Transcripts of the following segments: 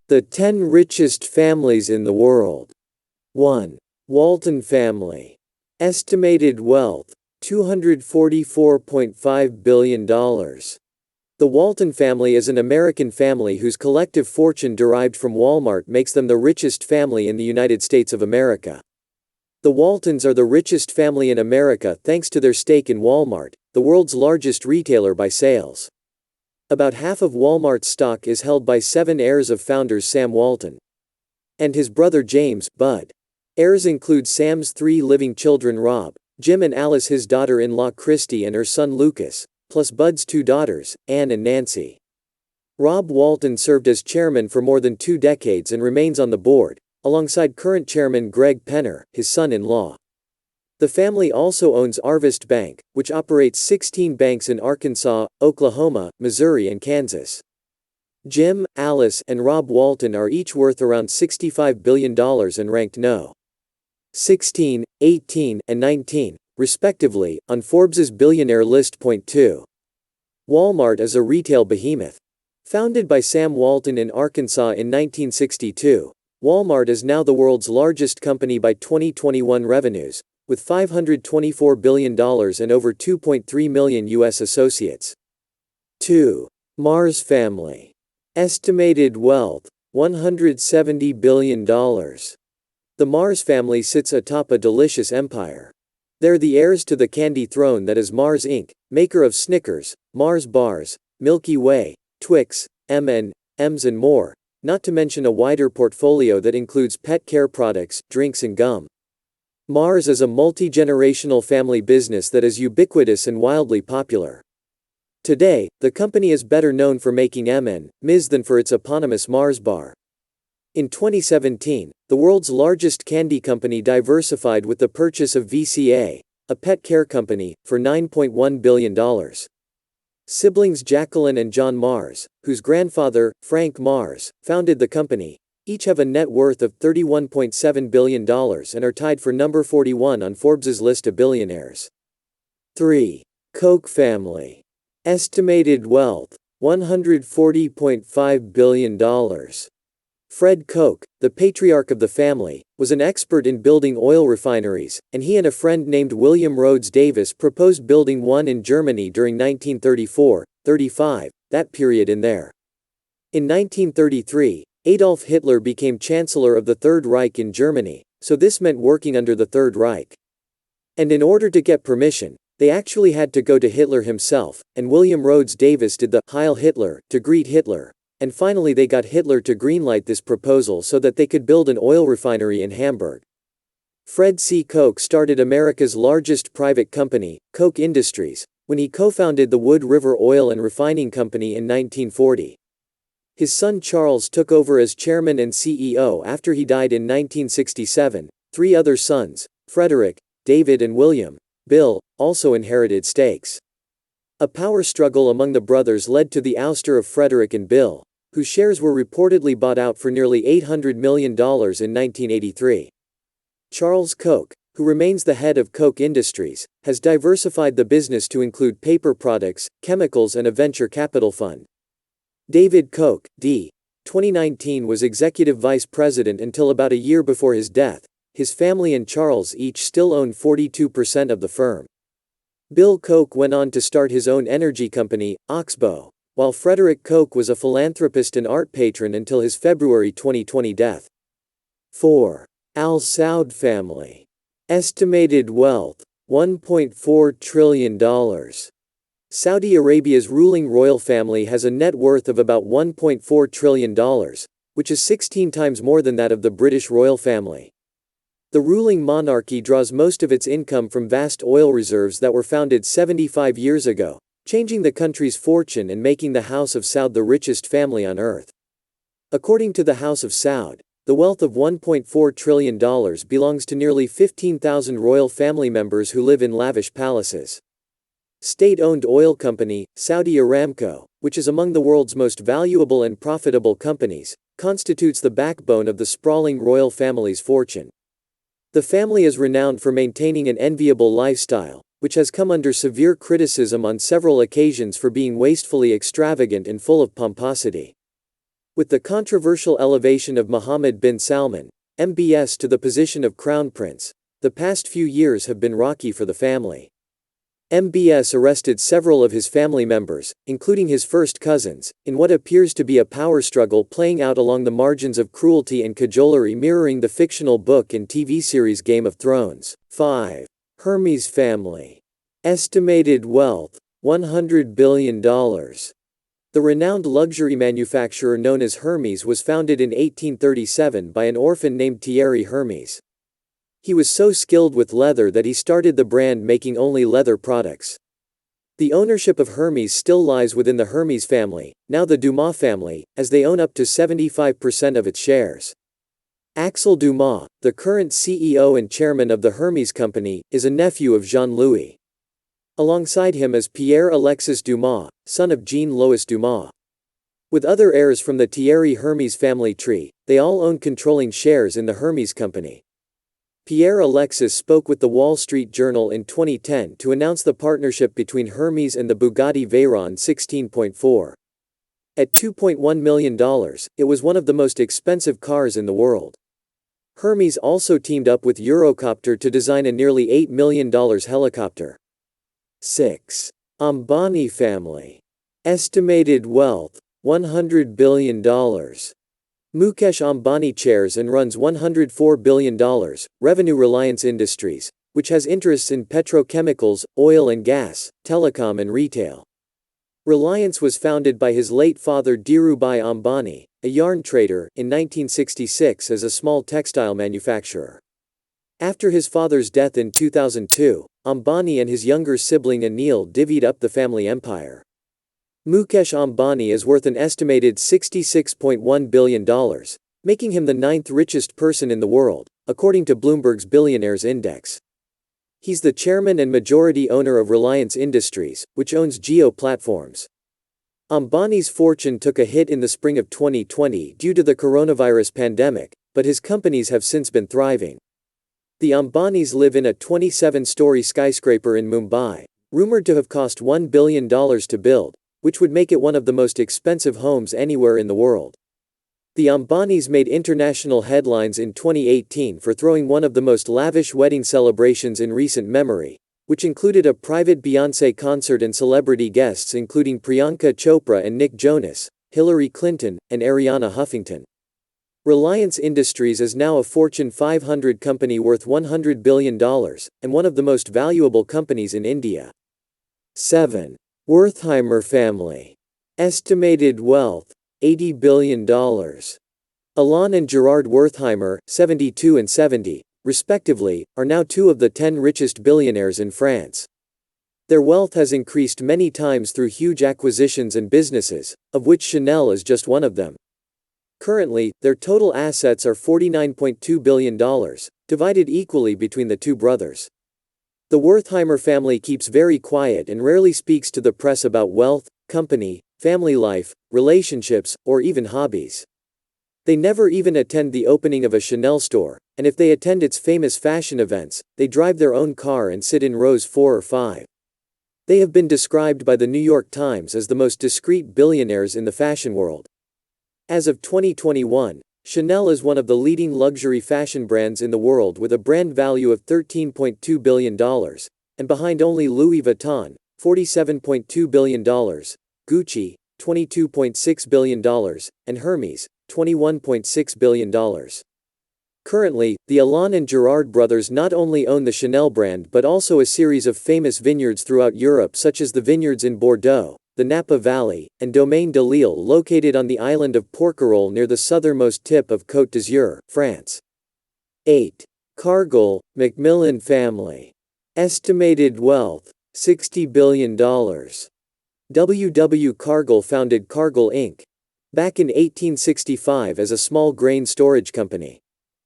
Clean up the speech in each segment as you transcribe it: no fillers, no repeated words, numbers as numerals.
The 10 richest families in the world. 1. Walton Family. Estimated wealth, $244.5 billion. The Walton family is an American family whose collective fortune derived from Walmart makes them the richest family in the United States of America. The Waltons are the richest family in America thanks to their stake in Walmart, the world's largest retailer by sales. About half of Walmart's stock is held by 7 heirs of founders Sam Walton and his brother James, Bud. Heirs include Sam's 3 living children Rob, Jim and Alice, his daughter-in-law Christy and her son Lucas, plus Bud's 2 daughters, Ann and Nancy. Rob Walton served as chairman for more than 2 decades and remains on the board, alongside current chairman Greg Penner, his son-in-law. The family also owns Arvest Bank, which operates 16 banks in Arkansas, Oklahoma, Missouri and Kansas. Jim, Alice, and Rob Walton are each worth around $65 billion and ranked No. 16, 18, and 19, respectively, on Forbes's billionaire list. 2. Walmart is a retail behemoth. Founded by Sam Walton in Arkansas in 1962, Walmart is now the world's largest company by 2021 revenues, with $524 billion and over 2.3 million U.S. associates. 2. Mars Family. Estimated wealth, $170 billion. The Mars family sits atop a delicious empire. They're the heirs to the candy throne that is Mars Inc., maker of Snickers, Mars bars, Milky Way, Twix, M&Ms and more, not to mention a wider portfolio that includes pet care products, drinks and gum. Mars is a multi-generational family business that is ubiquitous and wildly popular. Today, the company is better known for making M&Ms than for its eponymous Mars bar. In 2017, the world's largest candy company diversified with the purchase of VCA, a pet care company, for $9.1 billion. Siblings Jacqueline and John Mars, whose grandfather, Frank Mars, founded the company, each have a net worth of $31.7 billion and are tied for number 41 on Forbes's list of billionaires. 3. Koch Family. Estimated wealth, $140.5 billion. Fred Koch, the patriarch of the family, was an expert in building oil refineries, and he and a friend named William Rhodes Davis proposed building one in Germany during 1934-35, that period in there. In 1933, Adolf Hitler became Chancellor of the Third Reich in Germany, so this meant working under the Third Reich. And in order to get permission, they actually had to go to Hitler himself, and William Rhodes Davis did the Heil Hitler to greet Hitler, and finally they got Hitler to greenlight this proposal so that they could build an oil refinery in Hamburg. Fred C. Koch started America's largest private company, Koch Industries, when he co-founded the Wood River Oil and Refining Company in 1940. His son Charles took over as chairman and CEO after he died in 1967. 3 other sons, Frederick, David and William, Bill, also inherited stakes. A power struggle among the brothers led to the ouster of Frederick and Bill, whose shares were reportedly bought out for nearly $800 million in 1983. Charles Koch, who remains the head of Koch Industries, has diversified the business to include paper products, chemicals and a venture capital fund. David Koch, D. 2019 was executive vice president until about a year before his death. His family and Charles each still own 42% of the firm. Bill Koch went on to start his own energy company, Oxbow, while Frederick Koch was a philanthropist and art patron until his February 2020 death. 4. Al Saud Family. Estimated wealth, $1.4 trillion. Saudi Arabia's ruling royal family has a net worth of about $1.4 trillion, which is 16 times more than that of the British royal family. The ruling monarchy draws most of its income from vast oil reserves that were founded 75 years ago, changing the country's fortune and making the House of Saud the richest family on earth. According to the House of Saud, the wealth of $1.4 trillion belongs to nearly 15,000 royal family members who live in lavish palaces. State-owned oil company, Saudi Aramco, which is among the world's most valuable and profitable companies, constitutes the backbone of the sprawling royal family's fortune. The family is renowned for maintaining an enviable lifestyle, which has come under severe criticism on several occasions for being wastefully extravagant and full of pomposity. With the controversial elevation of Mohammed bin Salman, MBS, to the position of Crown Prince, the past few years have been rocky for the family. MBS arrested several of his family members, including his first cousins, in what appears to be a power struggle playing out along the margins of cruelty and cajolery mirroring the fictional book and TV series Game of Thrones. 5. Hermes family. Estimated wealth, $100 billion. The renowned luxury manufacturer known as Hermes was founded in 1837 by an orphan named Thierry Hermes. He was so skilled with leather that he started the brand making only leather products. The ownership of Hermes still lies within the Hermes family, now the Dumas family, as they own up to 75% of its shares. Axel Dumas, the current CEO and chairman of the Hermes Company, is a nephew of Jean-Louis. Alongside him is Pierre-Alexis Dumas, son of Jean-Louis Dumas. With other heirs from the Thierry Hermes family tree, they all own controlling shares in the Hermes Company. Pierre-Alexis spoke with the Wall Street Journal in 2010 to announce the partnership between Hermes and the Bugatti Veyron 16.4. At $2.1 million, it was one of the most expensive cars in the world. Hermes also teamed up with Eurocopter to design a nearly $8 million helicopter. 6. Ambani family. Estimated wealth, $100 billion. Mukesh Ambani chairs and runs $104 billion, revenue Reliance Industries, which has interests in petrochemicals, oil and gas, telecom and retail. Reliance was founded by his late father Dhirubhai Ambani, a yarn trader, in 1966 as a small textile manufacturer. After his father's death in 2002, Ambani and his younger sibling Anil divvied up the family empire. Mukesh Ambani is worth an estimated $66.1 billion, making him the 9th richest person in the world, according to Bloomberg's Billionaires Index. He's the chairman and majority owner of Reliance Industries, which owns Jio Platforms. Ambani's fortune took a hit in the spring of 2020 due to the coronavirus pandemic, but his companies have since been thriving. The Ambanis live in a 27-story skyscraper in Mumbai, rumored to have cost $1 billion to build, which would make it one of the most expensive homes anywhere in the world. The Ambanis made international headlines in 2018 for throwing one of the most lavish wedding celebrations in recent memory, which included a private Beyoncé concert and celebrity guests including Priyanka Chopra and Nick Jonas, Hillary Clinton, and Ariana Huffington. Reliance Industries is now a Fortune 500 company worth $100 billion, and one of the most valuable companies in India. 7. Wertheimer family. Estimated wealth, $80 billion. Alain and Gerard Wertheimer, 72 and 70, respectively, are now two of the 10 richest billionaires in France. Their wealth has increased many times through huge acquisitions and businesses, of which Chanel is just one of them. Currently, their total assets are $49.2 billion, divided equally between the two brothers. The Wertheimer family keeps very quiet and rarely speaks to the press about wealth, company, family life, relationships, or even hobbies. They never even attend the opening of a Chanel store, and if they attend its famous fashion events, they drive their own car and sit in rows 4 or 5. They have been described by the New York Times as the most discreet billionaires in the fashion world. As of 2021, Chanel is one of the leading luxury fashion brands in the world with a brand value of $13.2 billion, and behind only Louis Vuitton, $47.2 billion, Gucci, $22.6 billion, and Hermes, $21.6 billion. Currently, the Alain and Gerard brothers not only own the Chanel brand but also a series of famous vineyards throughout Europe such as the vineyards in Bordeaux, the Napa Valley, and Domaine de Lille located on the island of Porquerolles near the southernmost tip of Côte d'Azur, France. 8. Cargill, MacMillan family. Estimated wealth, $60 billion. W. Cargill founded Cargill Inc. back in 1865 as a small grain storage company.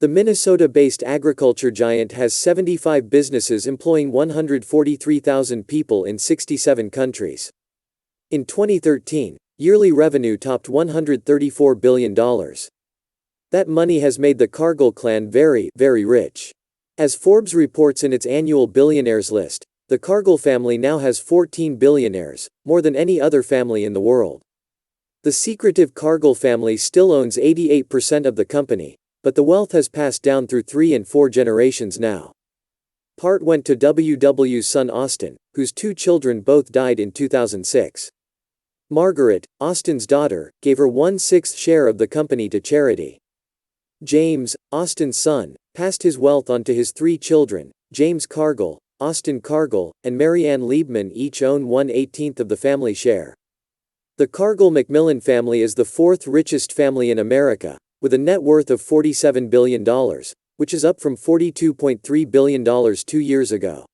The Minnesota-based agriculture giant has 75 businesses employing 143,000 people in 67 countries. In 2013, yearly revenue topped $134 billion. That money has made the Cargill clan very, very rich. As Forbes reports in its annual billionaires list, the Cargill family now has 14 billionaires, more than any other family in the world. The secretive Cargill family still owns 88% of the company, but the wealth has passed down through 3 and 4 generations now. Part went to WW's son Austin, whose 2 children both died in 2006. Margaret, Austin's daughter, gave her 1/6 share of the company to charity. James, Austin's son, passed his wealth on to his 3 children, James Cargill, Austin Cargill, and Mary Ann Liebman each own 1/18 of the family share. The Cargill-MacMillan family is the 4th richest family in America, with a net worth of $47 billion, which is up from $42.3 billion 2 years ago.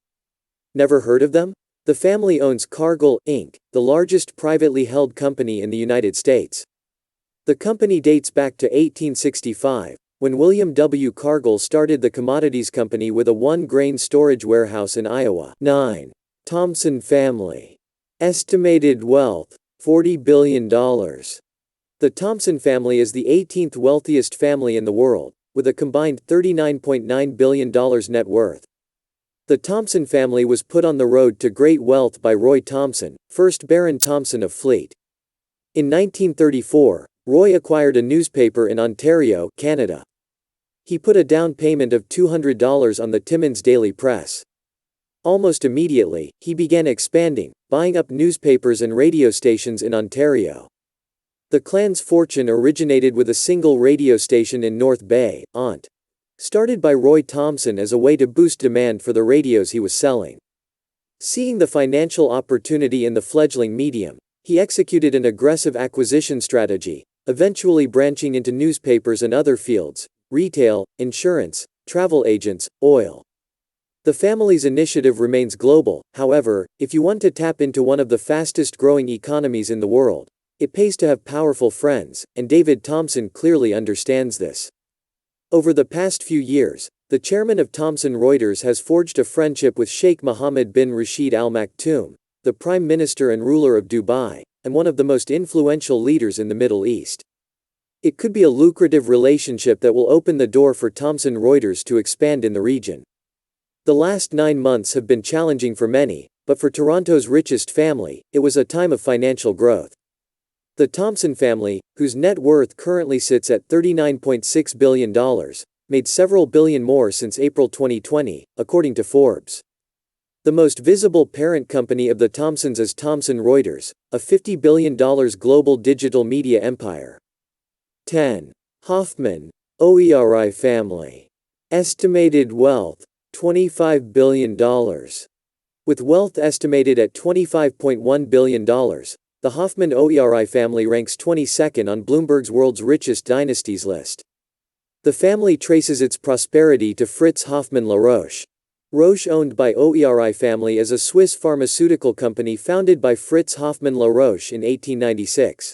Never heard of them? The family owns Cargill, Inc., the largest privately held company in the United States. The company dates back to 1865, when William W. Cargill started the commodities company with a 1-grain storage warehouse in Iowa. 9. Thomson family. Estimated wealth, $40 billion. The Thomson family is the 18th wealthiest family in the world, with a combined $39.9 billion net worth. The Thomson family was put on the road to great wealth by Roy Thomson, 1st Baron Thomson of Fleet. In 1934, Roy acquired a newspaper in Ontario, Canada. He put a down payment of $200 on the Timmins Daily Press. Almost immediately, he began expanding, buying up newspapers and radio stations in Ontario. The clan's fortune originated with a single radio station in North Bay, Ont. Started by Roy Thomson as a way to boost demand for the radios he was selling. Seeing the financial opportunity in the fledgling medium, he executed an aggressive acquisition strategy, eventually branching into newspapers and other fields, retail, insurance, travel agents, oil. The family's initiative remains global. However, if you want to tap into one of the fastest growing economies in the world, it pays to have powerful friends, and David Thomson clearly understands this. Over the past few years, the chairman of Thomson Reuters has forged a friendship with Sheikh Mohammed bin Rashid Al Maktoum, the Prime Minister and ruler of Dubai, and one of the most influential leaders in the Middle East. It could be a lucrative relationship that will open the door for Thomson Reuters to expand in the region. The last 9 months have been challenging for many, but for Toronto's richest family, it was a time of financial growth. The Thomson family, whose net worth currently sits at $39.6 billion, made several billion more since April 2020, according to Forbes. The most visible parent company of the Thomsons is Thomson Reuters, a $50 billion global digital media empire. 10. Hoffmann, Oeri family. Estimated wealth, $25 billion. With wealth estimated at $25.1 billion, the Hoffmann Oeri family ranks 22nd on Bloomberg's World's Richest Dynasties list. The family traces its prosperity to Fritz Hoffmann La Roche. Roche, owned by Oeri family, is a Swiss pharmaceutical company founded by Fritz Hoffmann La Roche in 1896.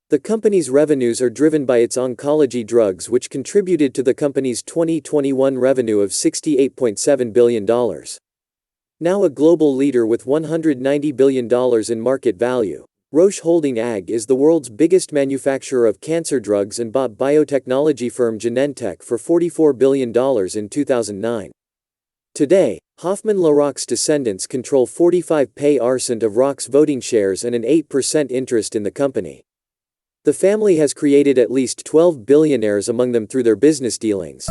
The company's revenues are driven by its oncology drugs, which contributed to the company's 2021 revenue of $68.7 billion. Now a global leader with $190 billion in market value, Roche Holding AG is the world's biggest manufacturer of cancer drugs and bought biotechnology firm Genentech for $44 billion in 2009. Today, Hoffmann La Roche's descendants control 45% of Roche's voting shares and an 8% interest in the company. The family has created at least 12 billionaires among them through their business dealings.